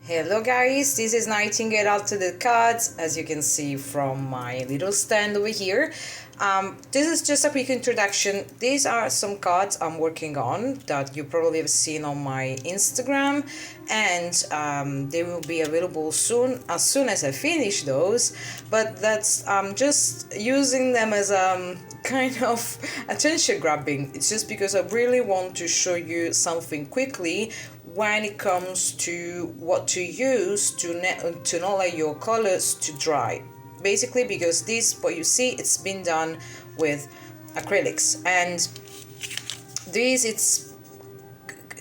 Hello guys, this is Nightingale Alternate Cards, as you can see from my little stand over here. This is just a quick introduction. These are some cards I'm working on that you probably have seen on my Instagram, and they will be available soon as I finish those. But that's just using them as kind of attention grabbing. It's just because I really want to show you something quickly when it comes to what to use to not let your colors to dry, basically, because this, what you see, it's been done with acrylics, and this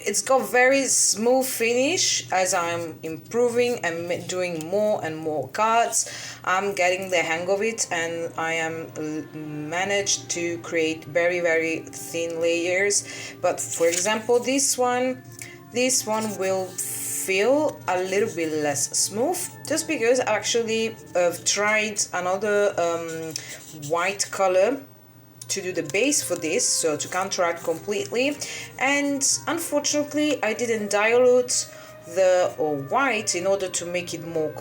it's got very smooth finish. As I'm improving and doing more and more cards, I'm getting the hang of it, and I am managed to create very thin layers. But for example, this one will feel a little bit less smooth, just because I actually tried another white color to do the base for this, so to counteract completely, and unfortunately I didn't dilute the white in order to make it more,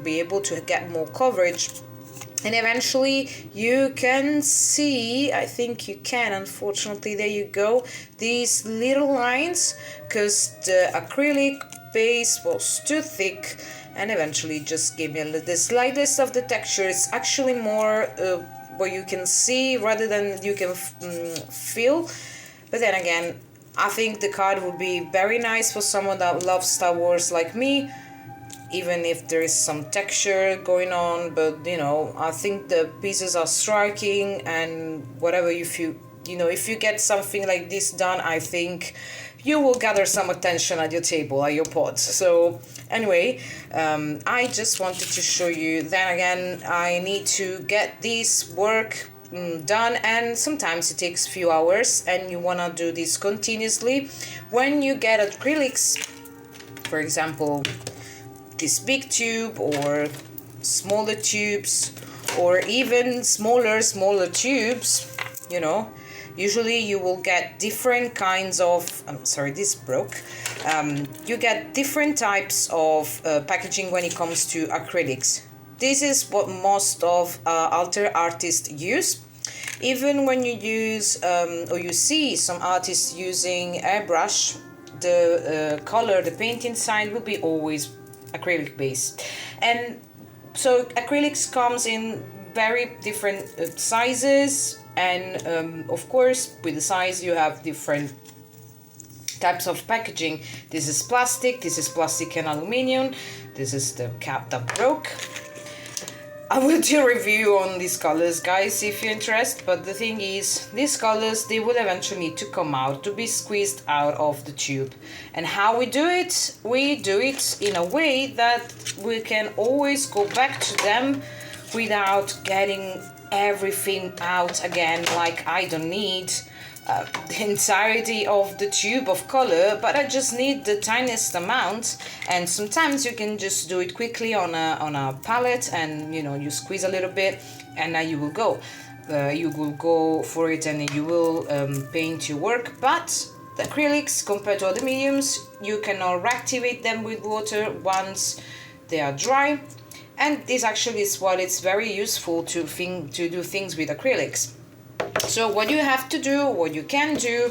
be able to get more coverage. And eventually you can see, I think you can, unfortunately, there you go, these little lines, because the acrylic base was too thick and eventually just gave me the slightest of the texture. It's actually more what you can see rather than you can feel. But then again, I think the card would be very nice for someone that loves Star Wars like me, even if there is some texture going on. But I think the pieces are striking, and whatever, if you get something like this done, I think you will gather some attention at your table, at your pot. So anyway, I just wanted to show you. Then again, I need to get this work done, and sometimes it takes a few hours, and you want to do this continuously. When you get acrylics, for example, this big tube or smaller tubes, or even smaller tubes, usually you will get different kinds of, I'm sorry, this broke. You get different types of packaging when it comes to acrylics. This is what most of altar artists use. Even when you use or you see some artists using airbrush, the color, the paint inside will be always acrylic base. And so acrylics comes in very different sizes, and of course with the size you have different types of packaging. This is plastic and aluminium. This is the cap that broke. I will do a review on these colors, guys, if you're interested. But the thing is, these colors, they will eventually need to come out, to be squeezed out of the tube. And how we do it? We do it in a way that we can always go back to them without getting everything out again. Like, I don't need the entirety of the tube of color, but I just need the tiniest amount. And sometimes you can just do it quickly on a palette, and you squeeze a little bit, and now you will go for it, and you will paint your work. But the acrylics, compared to other mediums, you cannot reactivate them with water once they are dry. And this actually is what it's very useful to do things with acrylics. So what you have to do, what you can do,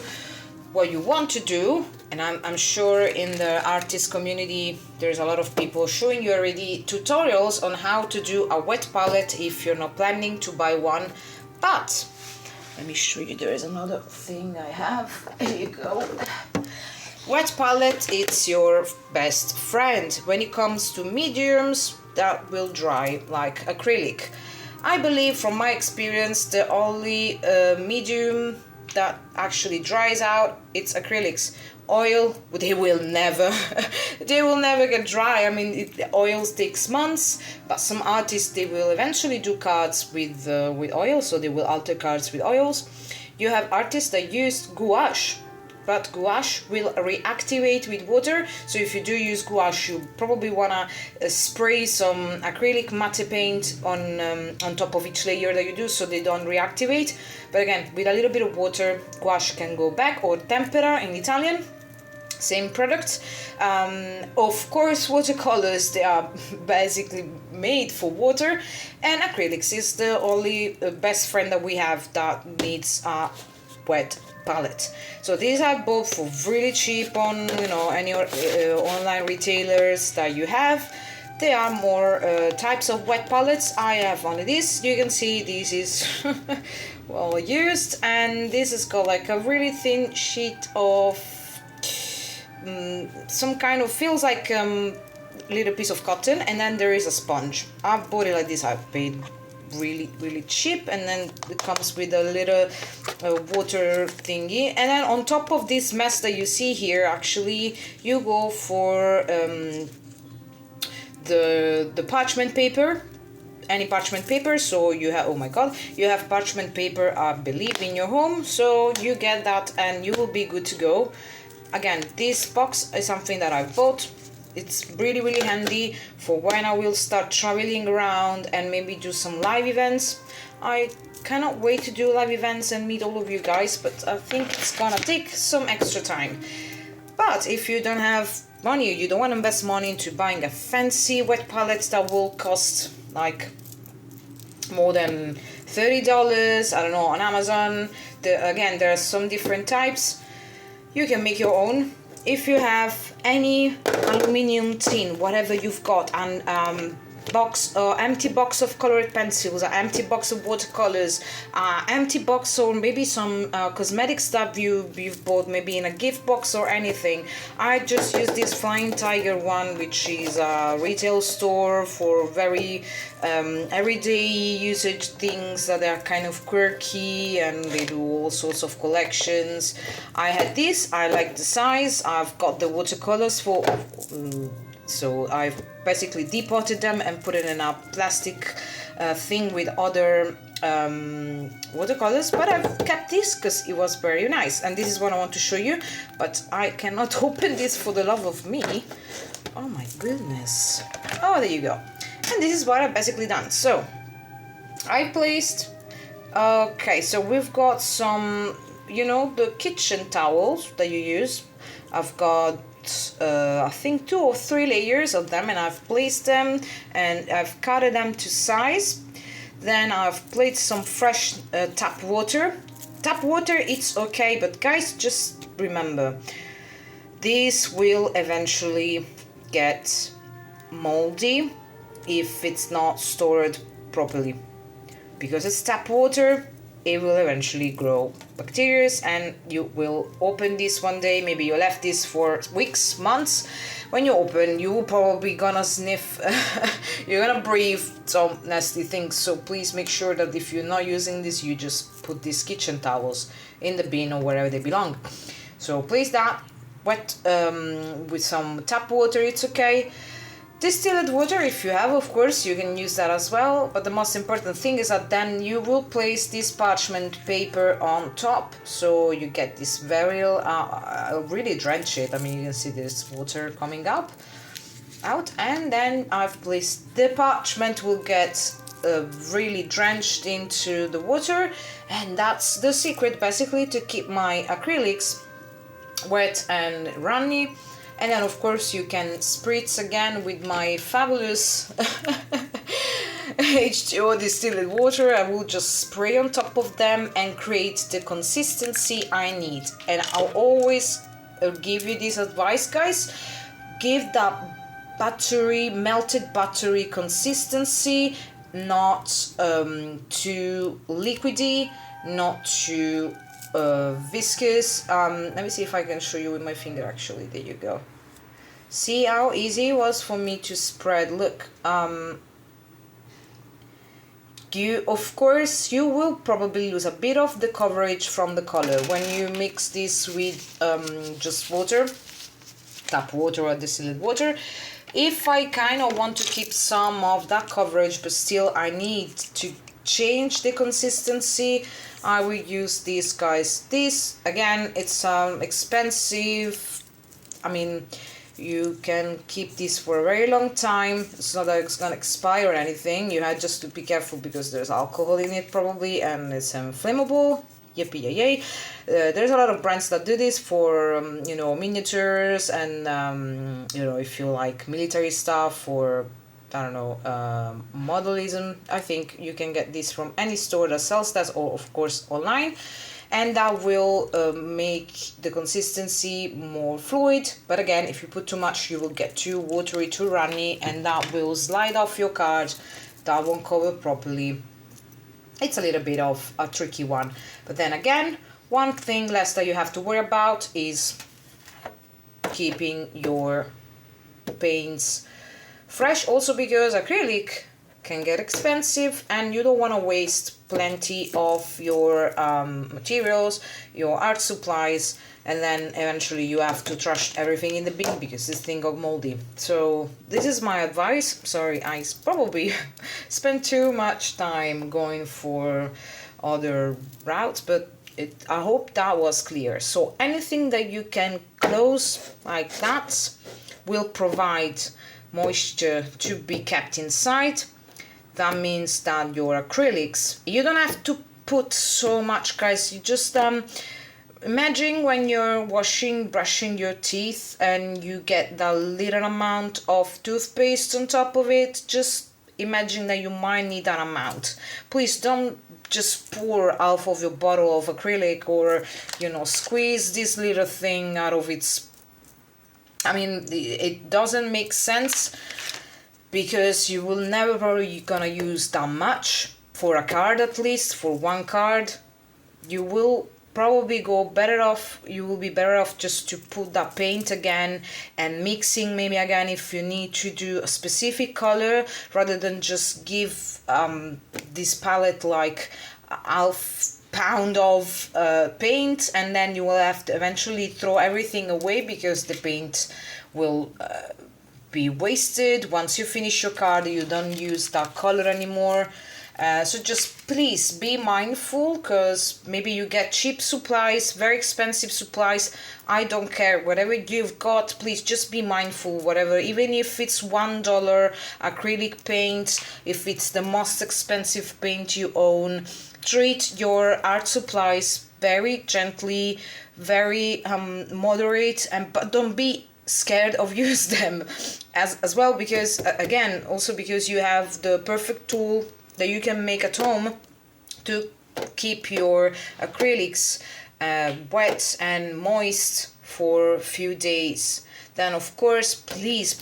what you want to do, and I'm sure in the artist community there's a lot of people showing you already tutorials on how to do a wet palette if you're not planning to buy one. But let me show you, there is another thing I have. Here you go. Wet palette, it's your best friend when it comes to mediums that will dry like acrylic. I believe, from my experience, the only medium that actually dries out, it's acrylics. Oil, they will never get dry. I mean, oils takes months, but some artists, they will eventually do cards with oil, so they will alter cards with oils. You have artists that use gouache, but gouache will reactivate with water. So if you do use gouache, you probably wanna spray some acrylic matte paint on top of each layer that you do, so they don't reactivate. But again, with a little bit of water, gouache can go back, or tempera in Italian. same product. Of course, watercolors, they are basically made for water, and acrylics is the only best friend that we have that needs a wet palette. So these are both for really cheap on, you know, any online retailers that you have. There are more types of wet palettes. I have only this. You can see this is well used, and this has got like a really thin sheet of some kind of, feels like little piece of cotton, and then there is a sponge. I've bought it like this. I've paid really cheap, and then it comes with a little water thingy, and then on top of this mess that you see here, actually you go for the parchment paper, any parchment paper. So you have, oh my god, you have parchment paper, I believe, in your home, so you get that and you will be good to go. Again, this box is something that I bought. It's really handy for when I will start traveling around and maybe do some live events. I cannot wait to do live events and meet all of you guys, but I think it's gonna take some extra time. But if you don't have money, you don't want to invest money into buying a fancy wet palette that will cost like more than $30, I don't know, on Amazon. Again, there are some different types. You can make your own. If you have any aluminium tin, whatever you've got, and box or empty box of colored pencils, or empty box of watercolors, empty box, or maybe some cosmetic stuff you've bought maybe in a gift box or anything, I just use this Flying Tiger one, which is a retail store for very everyday usage things that are kind of quirky, and they do all sorts of collections. I had this, I like the size. I've got the watercolors for so I've basically depotted them and put it in a plastic thing with other watercolors, but I've kept this because it was very nice, and this is what I want to show you, but I cannot open this for the love of me. Oh my goodness. Oh, there you go. And this is what I've basically done. So I placed, okay, so we've got some, you know, the kitchen towels that you use. I've got I think 2 or 3 layers of them, and I've placed them and I've cut them to size. Then I've placed some fresh tap water. Tap water, it's okay, but guys, just remember, this will eventually get moldy if it's not stored properly, because it's tap water. It will eventually grow bacteria, and you will open this one day, maybe you left this for weeks, months. When you open, you probably gonna sniff you're gonna breathe some nasty things. So please make sure that if you're not using this, you just put these kitchen towels in the bin or wherever they belong. So place that wet with some tap water, it's okay. Distilled water, if you have, of course, you can use that as well. But the most important thing is that then you will place this parchment paper on top, so you get this very really drench it. I mean, you can see there's water coming out, and then I've placed the parchment will get really drenched into the water, and that's the secret basically to keep my acrylics wet and runny. And then of course you can spritz again with my fabulous H2O distilled water. I will just spray on top of them and create the consistency I need. And I'll always give you this advice, guys. Give that buttery, melted buttery consistency, not too liquidy, not too viscous. Let me see if I can show you with my finger. Actually, there you go. See how easy it was for me to spread. Look, you, of course, you will probably lose a bit of the coverage from the color when you mix this with just water, tap water or distilled water. If I kind of want to keep some of that coverage, but still I need to change the consistency, I will use these, guys. This again, it's expensive. I mean, you can keep this for a very long time. It's not that it's gonna expire or anything. You have just to be careful because there's alcohol in it probably, and it's inflammable. yippee yay. There's a lot of brands that do this for you know, miniatures and you know, if you like military stuff or I don't know, modelism. I think you can get this from any store that sells that, or of course online, and that will make the consistency more fluid. But again, if you put too much, you will get too watery, too runny, and that will slide off your card. That won't cover properly. It's a little bit of a tricky one. But then again, one thing less that you have to worry about is keeping your paints fresh, also because acrylic can get expensive and you don't want to waste plenty of your materials, your art supplies, and then eventually you have to trash everything in the bin because this thing got moldy. So this is my advice. Sorry, I probably spent too much time going for other routes, but I hope that was clear. So anything that you can close like that will provide moisture to be kept inside. That means that your acrylics, you don't have to put so much, guys. You just imagine when you're brushing your teeth and you get that little amount of toothpaste on top of it. Just imagine that you might need that amount. Please don't just pour half of your bottle of acrylic, or you know, squeeze this little thing out of its, I mean, it doesn't make sense, because you will never probably gonna use that much for a card. At least for one card you will probably you will be better off just to put that paint again and mixing maybe again if you need to do a specific color, rather than just give this palette like half pound of paint, and then you will have to eventually throw everything away because the paint will be wasted. Once you finish your card, you don't use that color anymore. So just please be mindful, because maybe you get cheap supplies, very expensive supplies. I don't care, whatever you've got, please just be mindful. Whatever, even if it's $1 acrylic paint, if it's the most expensive paint you own, treat your art supplies very gently, very moderate, but don't be scared of use them as well, because again, also because you have the perfect tool that you can make at home to keep your acrylics wet and moist for a few days. Then of course, please,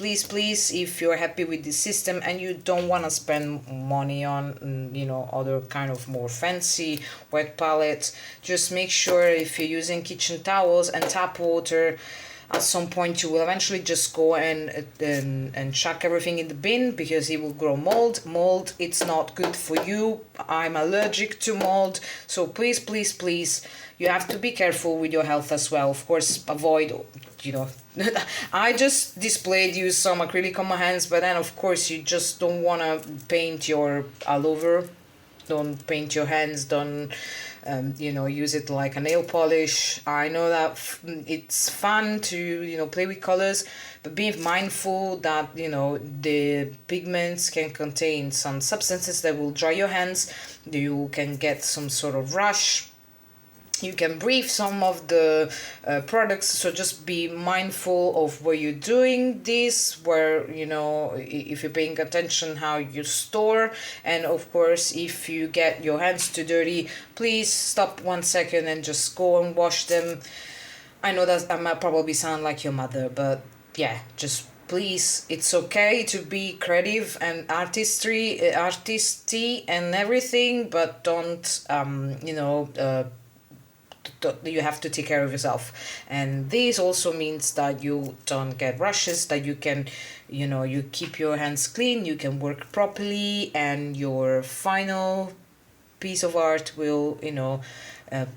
if you're happy with this system and you don't want to spend money on, you know, other kind of more fancy wet palettes, just make sure if you're using kitchen towels and tap water, at some point you will eventually just go and chuck everything in the bin, because it will grow mold. It's not good for you. I'm allergic to mold, so please, you have to be careful with your health as well. Of course, avoid, you know, I just displayed you some acrylic on my hands, but then of course you just don't want to paint your all over. Don't paint your hands, don't you know, use it like a nail polish. I know that it's fun to, you know, play with colors, but be mindful that, you know, the pigments can contain some substances that will dry your hands. You can get some sort of rash. You can breathe some of the products, so just be mindful of where you're doing this, where, you know, if you're paying attention how you store. And of course, if you get your hands too dirty, please stop 1 second and just go and wash them. I know that I might probably sound like your mother, but yeah, just please, it's okay to be creative and artisty and everything, but don't you know, you have to take care of yourself. And this also means that you don't get rashes, that you can, you know, you keep your hands clean, you can work properly, and your final piece of art will, you know,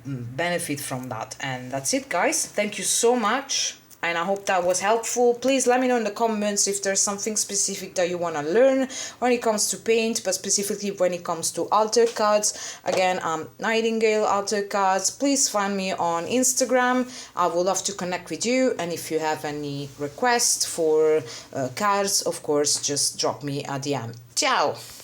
benefit from that. And that's it, guys. Thank you so much, and I hope that was helpful. Please let me know in the comments if there's something specific that you want to learn when it comes to paint, but specifically when it comes to altar cards. Again, I'm Nightingale Altar Cards. Please find me on Instagram. I would love to connect with you, and if you have any requests for cards, of course, just drop me a DM. Ciao!